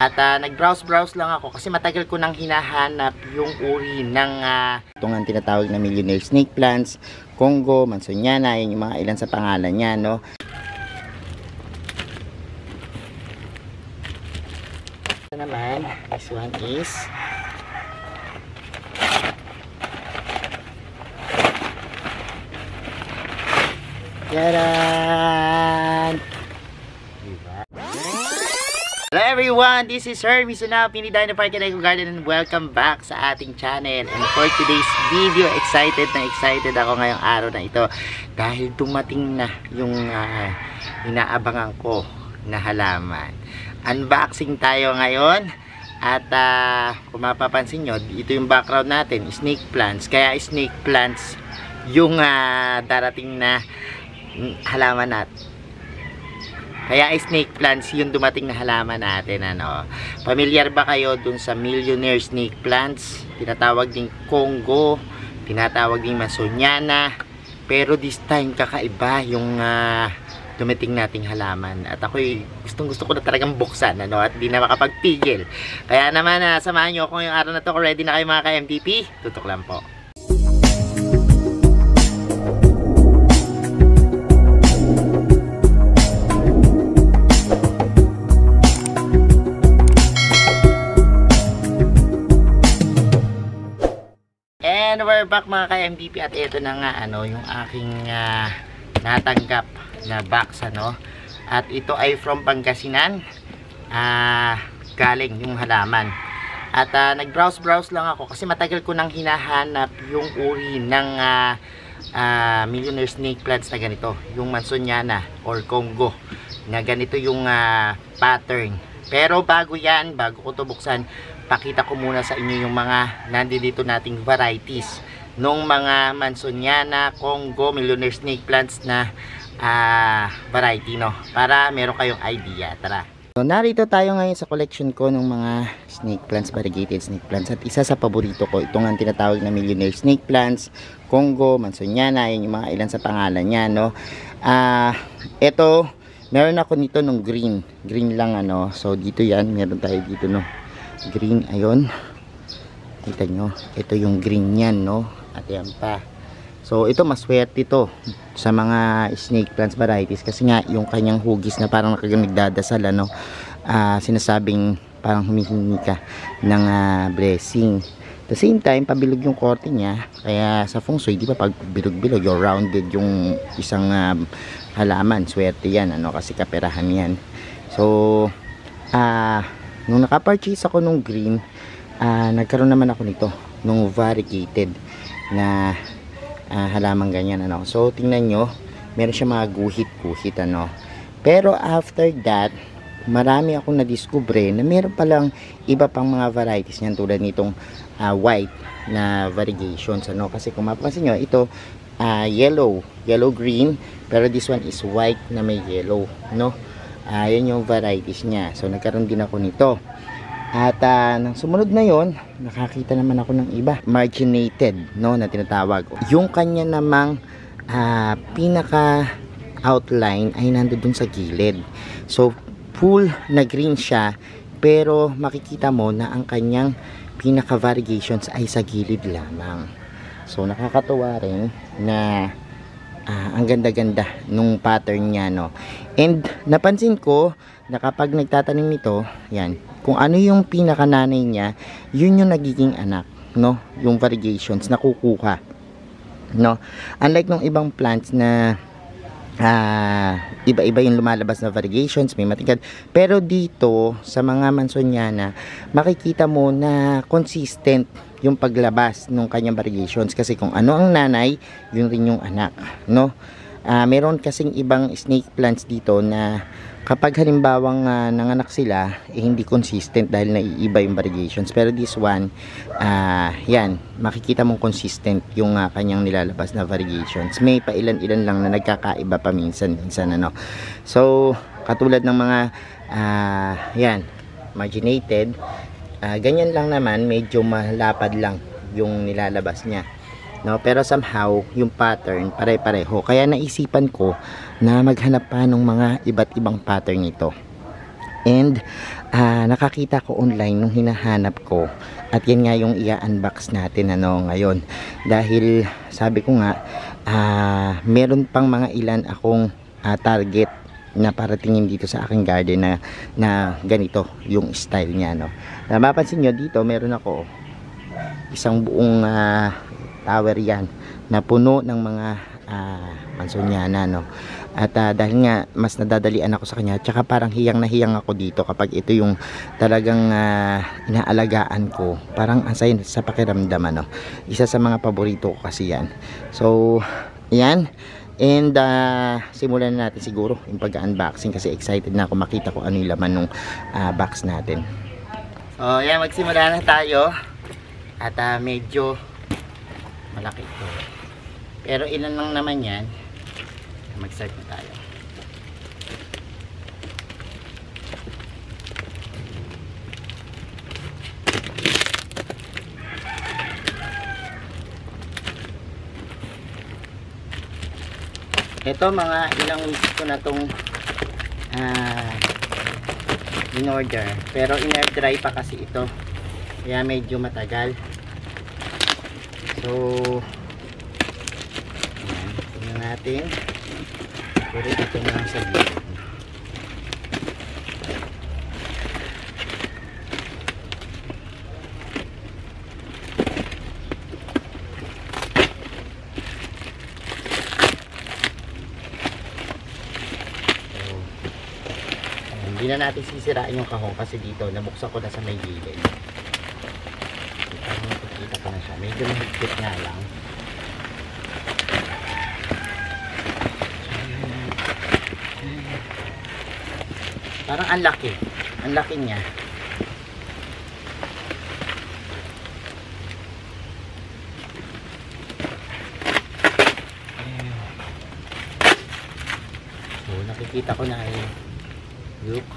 At nag-browse lang ako kasi matagal ko nang hinahanap yung uri ng itong ang tinatawag na millionaire snake plants, Congo, Mansoniana, yun yung mga ilan sa pangalan niya, no? Ito naman, this one is Yaran! Hello everyone, this is Hermes Sunao, Pinidino Park and Eco Garden, and welcome back sa ating channel. And for today's video, excited ako ngayong araw na ito dahil dumating na yung inaabangan ko na halaman. Unboxing tayo ngayon at kung mapapansin nyo, ito yung background natin, snake plants. Kaya snake plants yung darating na halaman natin. Kaya snake plants yung dumating na halaman natin, ano. Familiar ba kayo dun sa millionaire snake plants? Tinatawag ding Congo, tinatawag ding Mansoniana. Pero this time kakaiba yung dumating nating halaman. At ako'y gusto ko na talagang buksan, ano, at di na makapagpigil. Kaya naman samahan nyo ako ngayong araw na to. Kung ready na kayo mga ka-MVP, tutok lang po. And we're back mga ka-MVP, at ito na nga ano yung aking natanggap na box, ano. At ito ay from Pangasinan, galing yung halaman. At nag-browse lang ako kasi matagal ko nang hinahanap yung uri ng millionaire snake plants na ganito, yung Mansoniana or Congo, na ganito yung pattern. Pero bago ko to buksan, pakita ko muna sa inyo yung mga nandito nating varieties nung mga Mansoniana, Congo, millionaire snake plants na variety, no, para meron kayong idea. Tara. So, narito tayo ngayon sa collection ko ng mga snake plants, variegated snake plants, at isa sa paborito ko itong ang tinatawag na millionaire snake plants, Congo, Mansoniana, yun yung mga ilan sa pangalan niya, no. Ito meron ako nito nung green lang, ano. So dito yan, meron tayo dito, no, green, ayun, kita nyo, ito yung green yan, no, at yan pa. So ito maswerte ito sa mga snake plants varieties kasi nga yung kanyang hugis na parang nagdadasal, ano, sinasabing parang humihingi ka ng blessing. At the same time, pabilog yung korte niya, kaya sa feng shui, di ba, pag bilog-bilog, yung rounded yung isang halaman, swerte yan, ano, kasi kaperahan yan. So nung naka-purchase ako nung green, nagkaroon naman ako nito nung variegated na halaman ganyan, ano. So tingnan nyo, meron siya mga guhit, ano. Pero after that, marami akong nadiskubre na meron palang iba pang mga varieties niyan, tulad nitong white na variegations, ano. Kasi kung mapapansin nyo, ito yellow green, pero this one is white na may yellow, no. Yan yung varieties niya. So nagkaroon din ako nito. At nang sumunod na yon, nakakita naman ako ng iba, marginated, no, na tinatawag. Yung kanya namang pinaka outline ay nandoon sa gilid. So full na green siya, pero makikita mo na ang kanyang pinaka variegations ay sa gilid lamang. So nakakatuwa rin na ang ganda-ganda nung pattern niya, no. And napansin ko na kapag nagtatanim nito, yan, kung ano yung pinakananay niya, yun yung nagiging anak, no, yung variegations na kukuha, no. Unlike nung ibang plants na iba-iba yung lumalabas na variegations, may matingkad, pero dito sa mga Mansoniana, makikita mo na consistent yung paglabas ng kanyang variegations, kasi kung ano ang nanay, yun rin yung anak, no. Meron kasing ibang snake plants dito na kapag halimbawang nanganak sila, hindi consistent dahil naiiba yung variegations. Pero this one, yan, makikita mong consistent yung kanyang nilalabas na variegations. May pailan-ilan lang na nagkakaiba pa minsan-minsan, ano. So katulad ng mga yan, marginated, ganyan lang naman, medyo malapad lang yung nilalabas niya, no. Pero somehow yung pattern pare-pareho, kaya naisipan ko na maghanap pa ng mga iba't ibang pattern nito. And nakakita ko online nung hinahanap ko. At yan nga yung i-unbox natin ngayon. Dahil sabi ko nga, meron pang mga ilan akong target na paratingin dito sa aking garden na ganito yung style niya, no. Mapapansin nyo dito, meron ako isang buong tower yan na puno ng mga mansonyana, no. At dahil nga mas nadadalian ako sa kanya, tsaka parang hiyang na hiyang ako dito kapag ito yung talagang inaalagaan ko. Parang ang saya sa pakiramdam, ano. Isa sa mga paborito ko kasi yan. So yan. And simulan na natin siguro yung pag-unboxing kasi excited na ako makita ko ano yung laman ng box natin. So yan, magsimula na tayo. At medyo malaki ito. Pero ilan lang naman yan. Mag-start na tayo. Ito mga ilang weeks ko na itong in-order. Pero in-air dry pa kasi ito. Kaya medyo matagal. So ayan, tingnan natin. Puro ito na sa gilid. Hindi na natin sisirain yung kahong kasi dito nabuksan ko na sa may gilid. Kita ko na siya. Medyo mahigpit nga lang. Parang ang laki. Ang laki niya. So nakikita ko na look.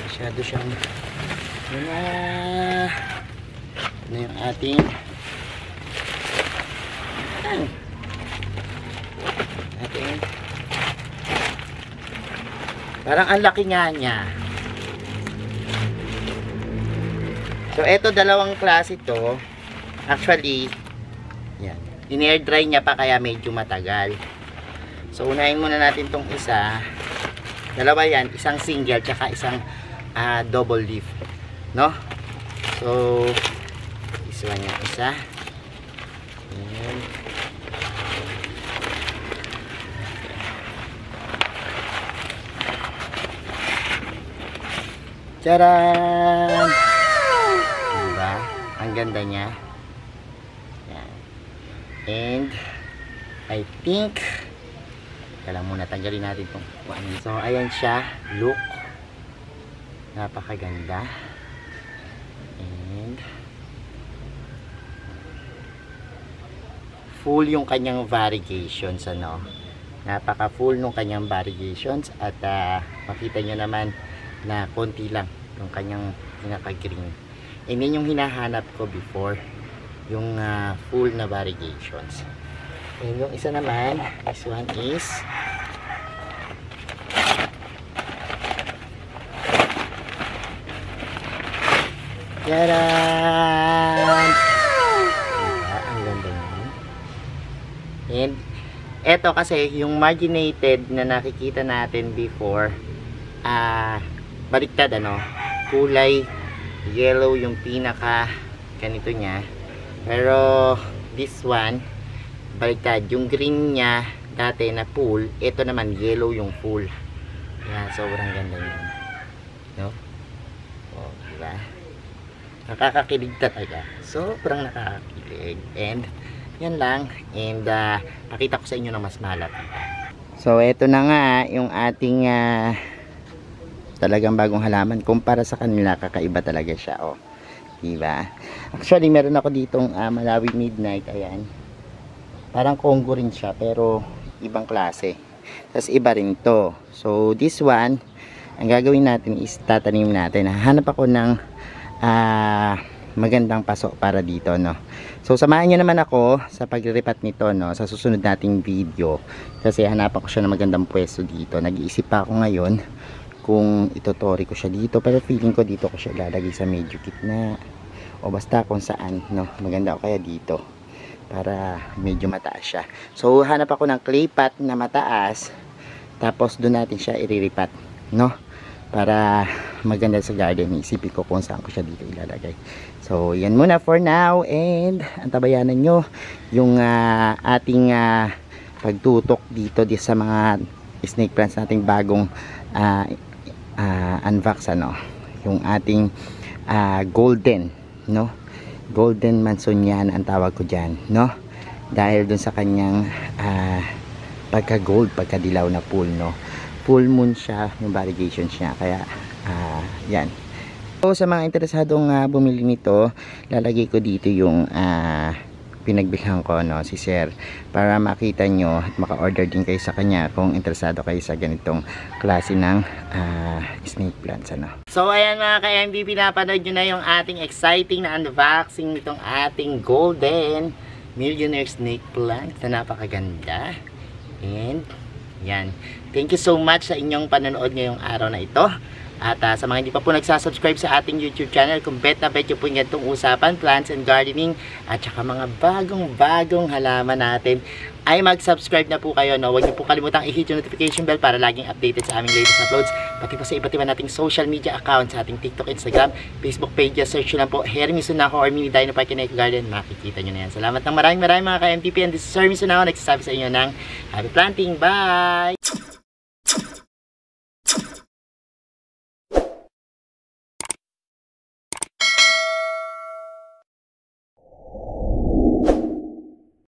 Masyado siyang ano yung ating parang ang laki nga niya. So eto dalawang klase to. Actually yan, in-air dry niya pa kaya medyo matagal. So unahin muna natin tong isa. Dalawa yan, isang single tsaka isang double leaf, no? So this one yung isa. Ayan. Charan! Diba? Ang ganda niya. Ayan. And I think kailangan muna tanggalin natin itong one. So ayan siya, look. Napakaganda. And full yung kanyang variegations, ano. Napaka full nung kanyang variegations at makita nyo naman na konti lang yung kanyang pinaka green. And yun yung hinahanap ko before, yung full na variegations. And yung isa naman, this one is Yaran! Diba? Ang ganda niya. And eto kasi yung marginated na nakikita natin before, baliktad, ano, kulay yellow yung pinaka ganito niya. Pero this one baliktad, yung green niya dati na full, ito naman yellow yung full. Yan, sobrang ganda niya, no? Oh, diba? Nakakakilig talaga. Sobrang nakakakilig. And yan lang. And pakita ko sa inyo na mas malapit. So eto na nga yung ating talagang bagong halaman. Kumpara sa kanila, kakaiba talaga siya. Oh, diba? Actually meron ako ditong Malawi Midnight. Ayan. Parang Congo rin siya pero ibang klase. Tapos iba rin to. So this one, ang gagawin natin is tatanim natin. Hanap ako ng magandang paso para dito, no. So samahan niyo naman ako sa paglilipat nito, no, sa susunod nating video, kasi hanapan ko siya ng magandang pwesto dito. Nag-iisip pa ako ngayon kung itotori ko siya dito, pero feeling ko dito ko siya lalagay sa medyo gitna o basta kung saan, no. Maganda o kaya dito para medyo mataas siya. So hanap ako ng clay pot na mataas, tapos doon natin siya iriripat, no, para maganda sa garden. Isipin ko kung saan ko siya dito ilalagay. So yan muna for now, and antabayanan nyo yung ating pagtutok dito sa mga snake plants nating bagong unvax, ano, yung ating golden, no, golden mansoniana ang tawag ko dyan, no, dahil dun sa kanyang pagka gold, pagka dilaw na pool, no, full moon siya yung variegation siya, kaya yan. So sa mga interesadong bumili nito, lalagay ko dito yung pinagbilhan ko, no, si Sir, para makita nyo at maka-order din kayo sa kanya kung interesado kayo sa ganitong klase ng snake plants, ano. So ayan mga ka-MB, pinapanood nyo na yung ating exciting na unboxing nitong ating golden millionaire snake plant na napakaganda. And yan, thank you so much sa inyong panonood ngayong araw na ito. At sa mga hindi pa po nagsasubscribe sa ating YouTube channel, kung bet na bet nyo po yung ganitong usapan, plants and gardening, at saka mga bagong halaman natin, ay mag-subscribe na po kayo, no? Huwag nyo po kalimutang i-hit yung notification bell para laging updated sa aming latest uploads, pati po sa iba't iba nating social media accounts, sa ating TikTok, Instagram, Facebook page. Search nyo lang po Hermie Sunao or Mini Dino Park and Eco Garden, makikita nyo na yan. Salamat ng maraming mga ka-MTP, and this is Hermie Sunao, nagsasabi sa inyo ng happy planting. Bye!